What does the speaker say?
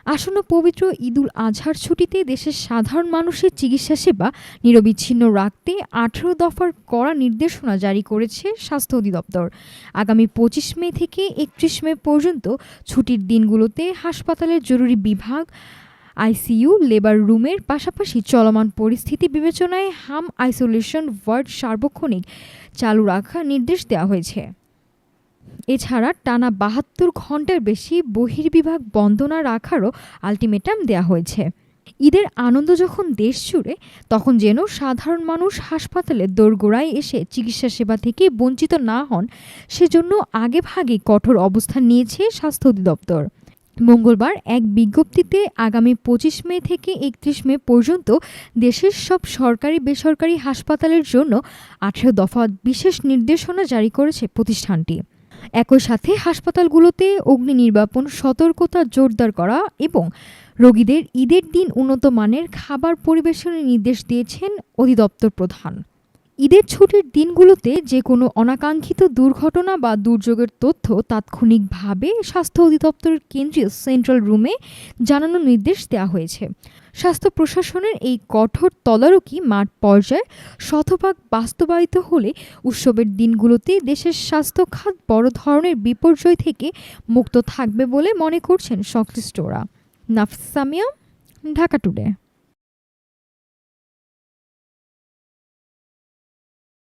আসন্ন পবিত্র ঈদুল আজহার ছুটিতে দেশের সাধারণ মানুষের চিকিৎসা সেবা নিরবিচ্ছিন্ন রাখতে ১৮ দফার কড়া নির্দেশনা জারি করেছে স্বাস্থ্য অধিদপ্তর। আগামী ২৫ মে থেকে ৩১ মে পর্যন্ত ছুটির দিনগুলোতে হাসপাতালের জরুরি বিভাগ, আইসিইউ, লেবার রুমের পাশাপাশি চলমান পরিস্থিতি বিবেচনায় হাম আইসোলেশন ওয়ার্ড সার্বক্ষণিক চালু রাখার নির্দেশ দেওয়া হয়েছে। এছাড়া টানা ৭২ ঘণ্টার বেশি বহির্বিভাগ বন্ধ না রাখারও আলটিমেটাম দেওয়া হয়েছে। ঈদের আনন্দ যখন দেশ জুড়ে, তখন যেন সাধারণ মানুষ হাসপাতালের দোরগোড়ায় এসে চিকিৎসা সেবা থেকে বঞ্চিত না হন, সেজন্য আগেভাগে কঠোর অবস্থান নিয়েছে স্বাস্থ্য অধিদপ্তর। মঙ্গলবার এক বিজ্ঞপ্তিতে আগামী ২৫ মে থেকে ৩১ মে পর্যন্ত দেশের সব সরকারি বেসরকারি হাসপাতালের জন্য ১৮ দফা বিশেষ নির্দেশনা জারি করেছে প্রতিষ্ঠানটি। একই সাথে হাসপাতালগুলোতে অগ্নি নির্বাপন সতর্কতা জোরদার করা এবং রোগীদের ঈদের দিন উন্নত মানের খাবার পরিবেশনের নির্দেশ দিয়েছেন অধিদপ্তর প্রধান। ঈদের ছুটির দিনগুলোতে যে কোনো অনাকাঙ্ক্ষিত দুর্ঘটনা বা দুর্যোগের তথ্য তাৎক্ষণিকভাবে স্বাস্থ্য অধিদপ্তরের কেন্দ্রীয় সেন্ট্রাল রুমে জানানোর নির্দেশ দেওয়া হয়েছে। স্বাস্থ্য প্রশাসনের এই কঠোর তদারকি মাঠ পর্যায়ে শতভাগ বাস্তবায়িত হলে উৎসবের দিনগুলোতে দেশের স্বাস্থ্য খাত বড় ধরনের বিপর্যয় থেকে মুক্ত থাকবে বলে মনে করছেন সংশ্লিষ্টরা। নাফিস সামিয়া, ঢাকা টুডে।